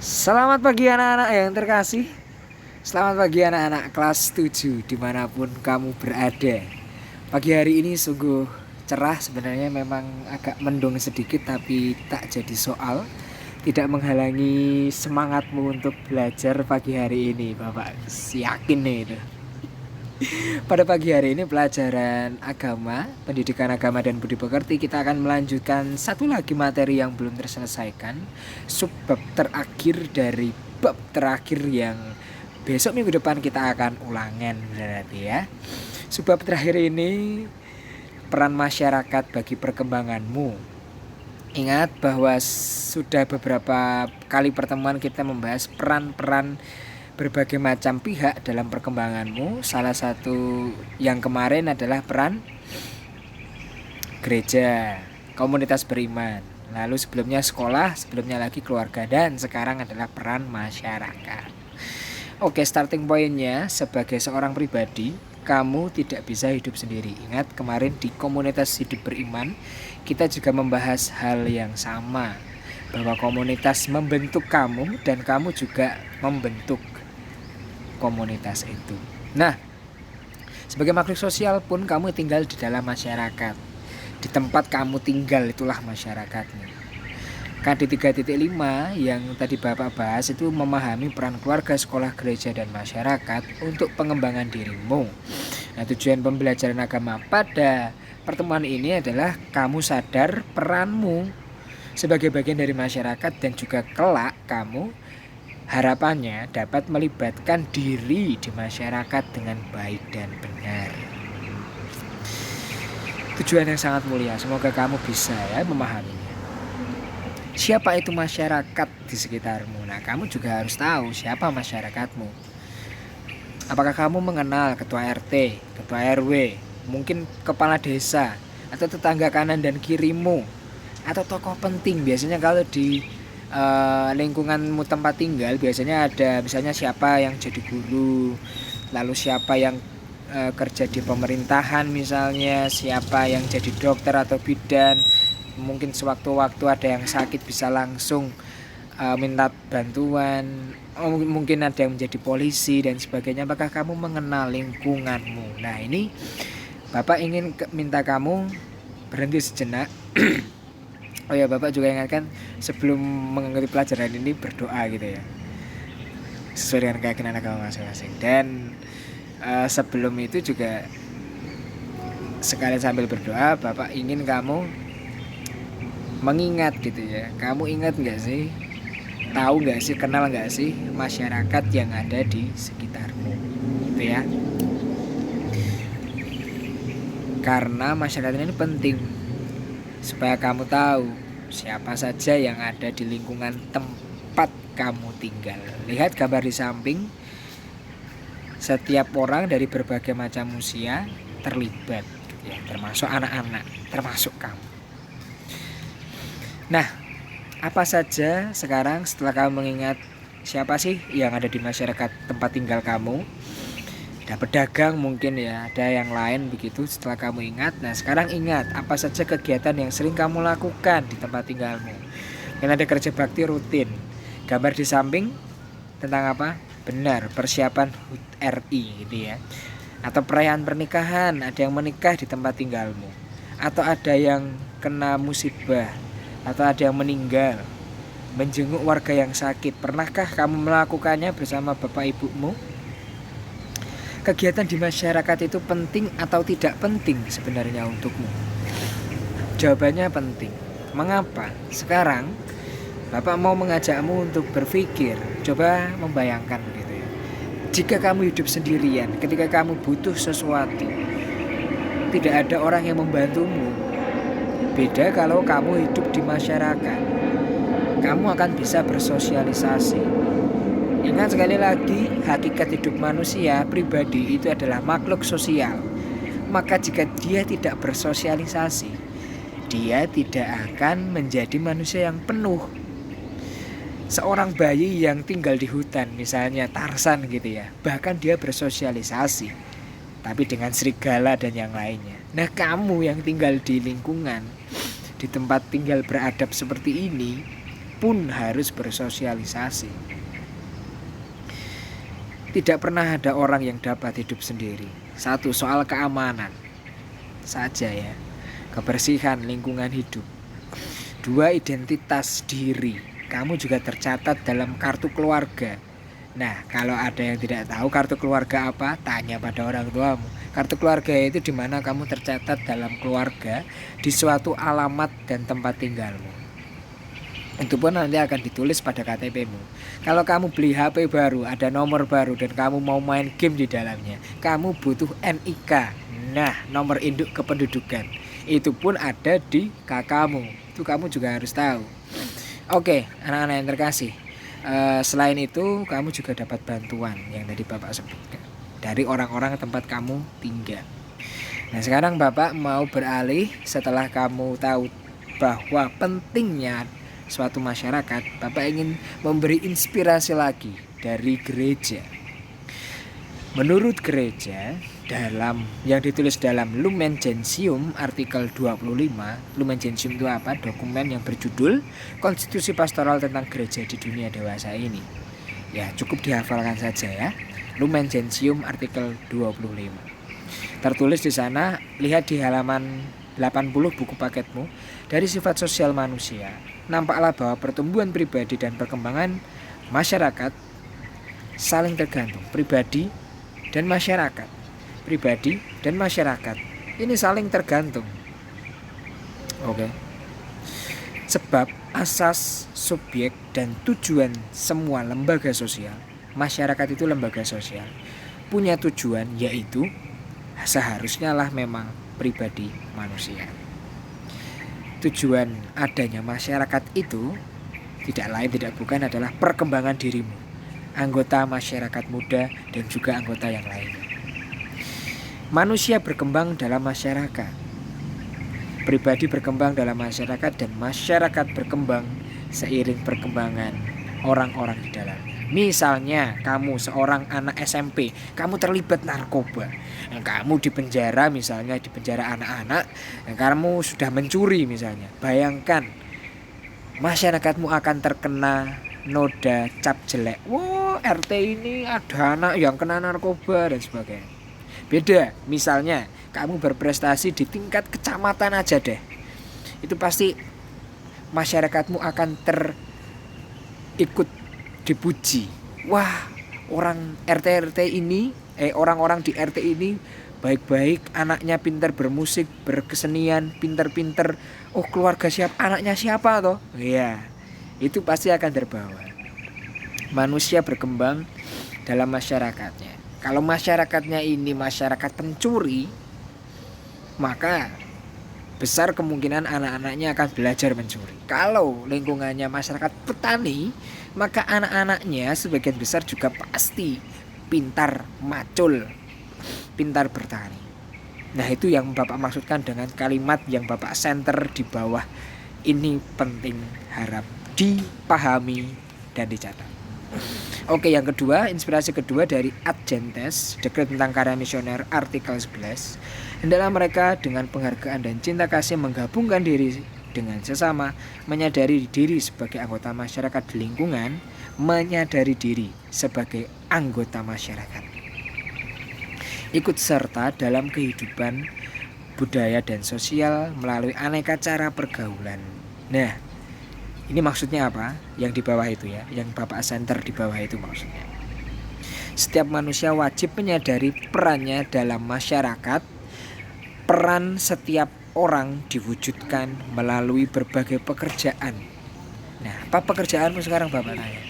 Selamat pagi anak-anak yang terkasih. Selamat pagi anak-anak kelas 7 dimanapun kamu berada. Pagi hari ini sungguh cerah, sebenarnya memang agak mendung sedikit tapi tak jadi soal. Tidak menghalangi semangatmu untuk belajar pagi hari ini, Bapak yakin nih itu. Pada pagi hari ini pelajaran agama, pendidikan agama dan budi pekerti, kita akan melanjutkan satu lagi materi yang belum terselesaikan, subbab terakhir dari bab terakhir yang besok minggu depan kita akan ulangan berarti ya. Subbab terakhir ini peran masyarakat bagi perkembanganmu. Ingat bahwa sudah beberapa kali pertemuan kita membahas peran-peran berbagai macam pihak dalam perkembanganmu. Salah satu yang kemarin adalah peran gereja, komunitas beriman. Lalu sebelumnya sekolah, sebelumnya lagi keluarga, dan sekarang adalah peran masyarakat. Oke, starting pointnya sebagai seorang pribadi, kamu tidak bisa hidup sendiri. Ingat kemarin di komunitas hidup beriman, kita juga membahas hal yang sama, bahwa komunitas membentuk kamu dan kamu juga membentuk komunitas itu. Nah, sebagai makhluk sosial pun kamu tinggal di dalam masyarakat. Di tempat kamu tinggal itulah masyarakatmu. KD 3.5 yang tadi Bapak bahas itu memahami peran keluarga, sekolah, gereja, dan masyarakat untuk pengembangan dirimu. Nah, tujuan pembelajaran agama pada pertemuan ini adalah kamu sadar peranmu sebagai bagian dari masyarakat dan juga kelak kamu harapannya dapat melibatkan diri di masyarakat dengan baik dan benar. Tujuan yang sangat mulia, semoga kamu bisa ya memahaminya. Siapa itu masyarakat di sekitarmu? Nah, kamu juga harus tahu siapa masyarakatmu. Apakah kamu mengenal ketua RT, ketua RW, mungkin kepala desa, atau tetangga kanan dan kirimu, atau tokoh penting? Biasanya kalau di lingkunganmu tempat tinggal biasanya ada misalnya siapa yang jadi guru, lalu siapa yang kerja di pemerintahan, misalnya siapa yang jadi dokter atau bidan, mungkin sewaktu-waktu ada yang sakit bisa langsung minta bantuan, mungkin ada yang menjadi polisi dan sebagainya. Apakah kamu mengenal lingkunganmu? Nah, ini Bapak ingin minta kamu berhenti sejenak. Oh ya, Bapak juga ingatkan sebelum mengikuti pelajaran ini berdoa gitu ya, sesuai dengan keyakinan agama masing-masing. Dan sebelum itu juga sekalian sambil berdoa, Bapak ingin kamu mengingat gitu ya. Kamu ingat nggak sih, tahu nggak sih, kenal nggak sih masyarakat yang ada di sekitarmu gitu ya. Karena masyarakat ini penting supaya kamu tahu siapa saja yang ada di lingkungan tempat kamu tinggal. Lihat gambar di samping, setiap orang dari berbagai macam usia terlibat ya, termasuk anak-anak, termasuk kamu. Nah, apa saja sekarang setelah kamu mengingat siapa sih yang ada di masyarakat tempat tinggal kamu? Ada pedagang mungkin ya, ada yang lain begitu setelah kamu ingat. Nah, sekarang ingat apa saja kegiatan yang sering kamu lakukan di tempat tinggalmu. Yang ada kerja bakti rutin. Gambar di samping tentang apa? Benar, persiapan HUT RI gitu ya. Atau perayaan pernikahan, ada yang menikah di tempat tinggalmu. Atau ada yang kena musibah, atau ada yang meninggal. Menjenguk warga yang sakit. Pernahkah kamu melakukannya bersama bapak ibumu? Kegiatan di masyarakat itu penting atau tidak penting sebenarnya untukmu? Jawabannya penting. Mengapa? Sekarang Bapak mau mengajakmu untuk berpikir. Coba membayangkan gitu ya. Jika kamu hidup sendirian, ketika kamu butuh sesuatu, tidak ada orang yang membantumu. Beda kalau kamu hidup di masyarakat. Kamu akan bisa bersosialisasi. Ingat sekali lagi, hakikat hidup manusia pribadi itu adalah makhluk sosial. Maka jika dia tidak bersosialisasi, dia tidak akan menjadi manusia yang penuh. Seorang bayi yang tinggal di hutan, misalnya Tarzan gitu ya, bahkan dia bersosialisasi, tapi dengan serigala dan yang lainnya. Nah, kamu yang tinggal di lingkungan, di tempat tinggal beradab seperti ini, pun harus bersosialisasi. Tidak pernah ada orang yang dapat hidup sendiri. Satu, soal keamanan saja ya, kebersihan lingkungan hidup. Dua, identitas diri. Kamu juga tercatat dalam kartu keluarga. Nah, kalau ada yang tidak tahu kartu keluarga apa, tanya pada orang tuamu. Kartu keluarga itu di mana kamu tercatat dalam keluarga di suatu alamat dan tempat tinggalmu. Itu pun nanti akan ditulis pada KTP-mu. Kalau kamu beli HP baru, ada nomor baru dan kamu mau main game di dalamnya, kamu butuh NIK. Nah, nomor induk kependudukan. Itu pun ada di KK-mu. Itu kamu juga harus tahu. Oke, anak-anak yang terkasih. Selain itu, kamu juga dapat bantuan yang tadi Bapak sebutkan dari orang-orang tempat kamu tinggal. Nah, sekarang Bapak mau beralih setelah kamu tahu bahwa pentingnya suatu masyarakat, Bapak ingin memberi inspirasi lagi dari gereja. Menurut gereja, dalam yang ditulis dalam Lumen Gentium artikel 25, Lumen Gentium itu apa? Dokumen yang berjudul Konstitusi Pastoral tentang Gereja di Dunia Dewasa ini. Ya, cukup dihafalkan saja ya. Lumen Gentium artikel 25. Tertulis di sana, lihat di halaman 80 buku paketmu, dari sifat sosial manusia, nampaklah bahwa pertumbuhan pribadi dan perkembangan masyarakat saling tergantung. Pribadi dan masyarakat. Pribadi dan masyarakat ini saling tergantung. Oke. Sebab asas, subjek dan tujuan semua lembaga sosial, masyarakat itu lembaga sosial, punya tujuan, yaitu seharusnya lah memang pribadi manusia. Tujuan adanya masyarakat itu tidak lain tidak bukan adalah perkembangan dirimu, anggota masyarakat muda dan juga anggota yang lain. Manusia berkembang dalam masyarakat, pribadi berkembang dalam masyarakat, dan masyarakat berkembang seiring perkembangan orang-orang di dalamnya. Misalnya kamu seorang anak SMP, kamu terlibat narkoba, kamu di penjara, misalnya di penjara anak-anak, kamu sudah mencuri misalnya. Bayangkan masyarakatmu akan terkena noda cap jelek. Wah, RT ini ada anak yang kena narkoba dan sebagainya. Beda, misalnya kamu berprestasi di tingkat kecamatan aja deh, itu pasti masyarakatmu akan ikut dipuji. Wah, orang RT ini, orang-orang di RT ini baik-baik, anaknya pintar bermusik, berkesenian, pintar-pintar. Oh, keluarga siapa, anaknya siapa toh? Iya, itu pasti akan terbawa. Manusia berkembang dalam masyarakatnya. Kalau masyarakatnya ini masyarakat pencuri, maka besar kemungkinan anak-anaknya akan belajar mencuri. Kalau lingkungannya masyarakat petani, maka anak-anaknya sebagian besar juga pasti pintar macul, pintar bertani. Nah, itu yang Bapak maksudkan dengan kalimat yang Bapak center di bawah. Ini penting, harap dipahami dan dicatat. Oke, yang kedua, inspirasi kedua dari Ad Gentes, Dekret tentang Karya Misioner artikel 11. Hendaklah mereka dengan penghargaan dan cinta kasih menggabungkan diri dengan sesama, menyadari diri sebagai anggota masyarakat di lingkungan, menyadari diri sebagai anggota masyarakat, ikut serta dalam kehidupan budaya dan sosial melalui aneka cara pergaulan. Nah, ini maksudnya apa? Yang di bawah itu ya, yang Bapak center di bawah itu maksudnya. Setiap manusia wajib menyadari perannya dalam masyarakat. Peran setiap orang diwujudkan melalui berbagai pekerjaan. Nah, apa pekerjaanmu sekarang Bapak tanya?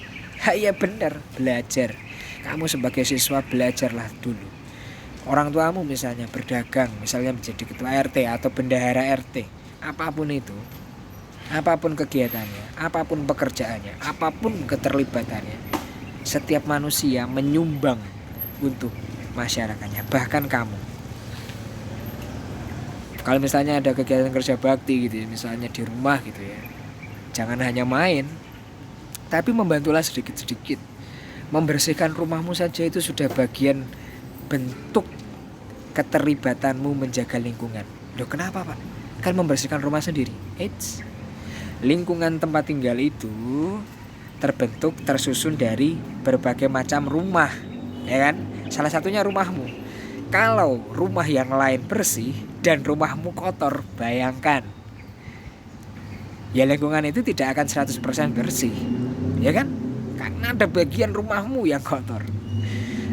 Iya benar, belajar. Kamu sebagai siswa belajarlah dulu. Orang tuamu misalnya berdagang, misalnya menjadi ketua RT atau bendahara RT, apapun itu, apapun kegiatannya, apapun pekerjaannya, apapun keterlibatannya, setiap manusia menyumbang untuk masyarakatnya. Bahkan kamu, kalau misalnya ada kegiatan kerja bakti gitu ya, misalnya di rumah gitu ya, jangan hanya main, tapi membantulah sedikit-sedikit. Membersihkan rumahmu saja itu sudah bagian bentuk keterlibatanmu menjaga lingkungan. Loh, kenapa Pak? Kan membersihkan rumah sendiri. Lingkungan tempat tinggal itu tersusun dari berbagai macam rumah, ya kan? Salah satunya rumahmu. Kalau rumah yang lain bersih dan rumahmu kotor, bayangkan, ya lingkungan itu tidak akan 100% bersih, ya kan? Karena ada bagian rumahmu yang kotor.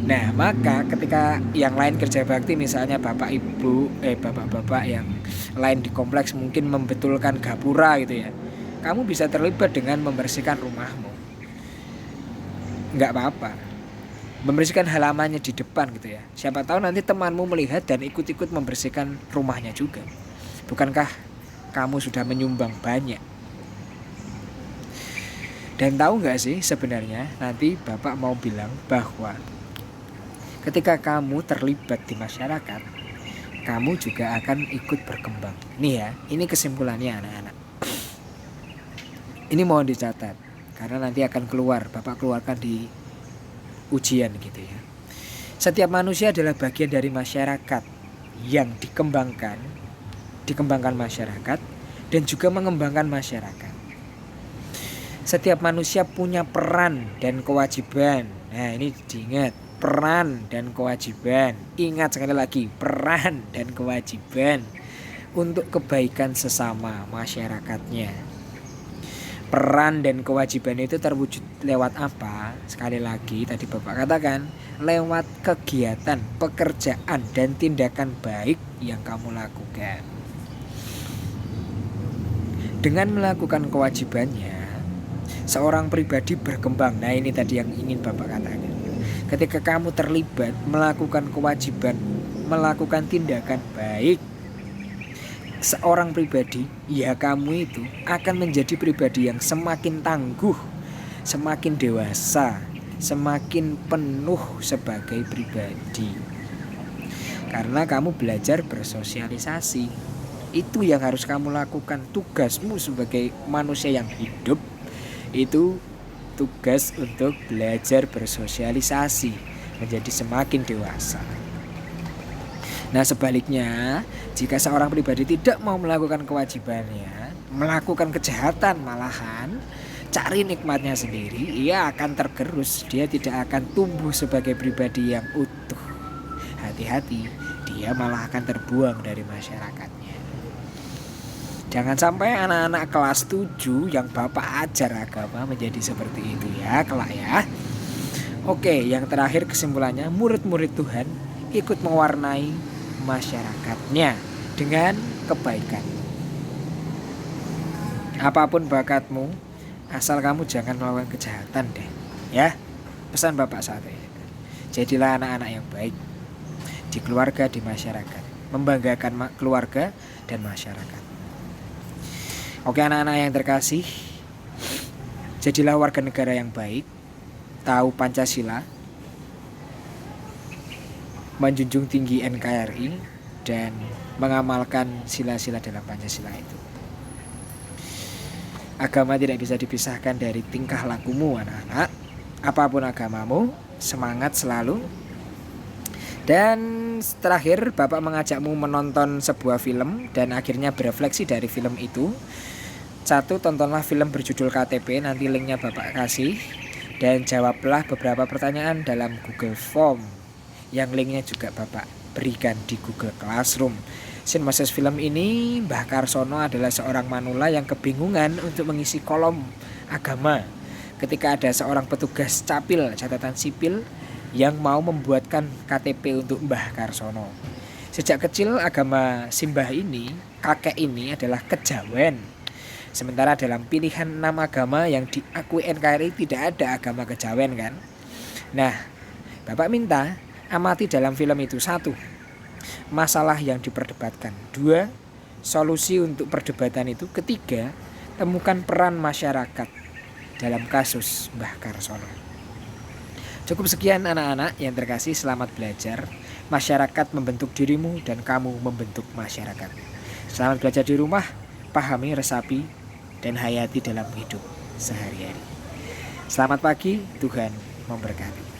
Nah, maka ketika yang lain kerja bakti, misalnya bapak-bapak yang lain di kompleks mungkin membetulkan gapura gitu ya, kamu bisa terlibat dengan membersihkan rumahmu. Nggak apa-apa, membersihkan halamannya di depan gitu ya. Siapa tahu nanti temanmu melihat dan ikut-ikut membersihkan rumahnya juga. Bukankah kamu sudah menyumbang banyak? Dan tahu nggak sih sebenarnya nanti bapak mau bilang bahwa ketika kamu terlibat di masyarakat, kamu juga akan ikut berkembang. Nih ya, ini kesimpulannya anak-anak. Ini mohon dicatat, karena nanti akan keluar, bapak keluarkan di ujian gitu ya. Setiap manusia adalah bagian dari masyarakat yang dikembangkan masyarakat dan juga mengembangkan masyarakat. Setiap manusia punya peran dan kewajiban. Nah, ini diingat, peran dan kewajiban. Ingat sekali lagi, peran dan kewajiban untuk kebaikan sesama masyarakatnya. Peran dan kewajiban itu terwujud lewat apa? Sekali lagi tadi bapak katakan, lewat kegiatan, pekerjaan dan tindakan baik yang kamu lakukan. Dengan melakukan kewajibannya, seorang pribadi berkembang. Nah, ini tadi yang ingin bapak katakan. Ketika kamu terlibat melakukan kewajiban, melakukan tindakan baik, seorang pribadi, ya kamu itu akan menjadi pribadi yang semakin tangguh, semakin dewasa, semakin penuh sebagai pribadi. Karena kamu belajar bersosialisasi. Itu yang harus kamu lakukan. Tugasmu sebagai manusia yang hidup itu tugas untuk belajar bersosialisasi, menjadi semakin dewasa. Nah, sebaliknya, jika seorang pribadi tidak mau melakukan kewajibannya, melakukan kejahatan malahan, cari nikmatnya sendiri, ia akan tergerus, dia tidak akan tumbuh sebagai pribadi yang utuh. Hati-hati, dia malah akan terbuang dari masyarakatnya. Jangan sampai anak-anak kelas 7 yang bapak ajar agama menjadi seperti itu ya, kelak ya. Oke, yang terakhir kesimpulannya, murid-murid Tuhan ikut mewarnai masyarakatnya dengan kebaikan. Apapun bakatmu, asal kamu jangan melakukan kejahatan deh, ya. Pesan bapak saat ini. Jadilah anak-anak yang baik di keluarga, di masyarakat, membanggakan keluarga dan masyarakat. Oke anak-anak yang terkasih, jadilah warga negara yang baik, tahu Pancasila, menjunjung tinggi NKRI, dan mengamalkan sila-sila dalam Pancasila itu. Agama tidak bisa dipisahkan dari tingkah lakumu anak-anak. Apapun agamamu, semangat selalu. Dan terakhir bapak mengajakmu menonton sebuah film dan akhirnya berefleksi dari film itu. 1. Tontonlah film berjudul KTP, nanti linknya bapak kasih. Dan jawablah beberapa pertanyaan dalam Google Form yang linknya juga bapak berikan di Google Classroom. Sinopsis film ini, Mbah Karsono adalah seorang manula yang kebingungan untuk mengisi kolom agama ketika ada seorang petugas capil catatan sipil yang mau membuatkan KTP untuk Mbah Karsono. Sejak kecil agama simbah ini, kakek ini adalah kejawen. Sementara dalam pilihan 6 agama yang diakui NKRI tidak ada agama kejawen kan. Nah, bapak minta amati dalam film itu. 1. Masalah yang diperdebatkan. 2. Solusi untuk perdebatan itu. 3. Temukan peran masyarakat dalam kasus Mbah Karsono. Cukup sekian anak-anak yang terkasih, selamat belajar. Masyarakat membentuk dirimu dan kamu membentuk masyarakat. Selamat belajar di rumah, pahami, resapi, dan hayati dalam hidup sehari-hari. Selamat pagi, Tuhan memberkati.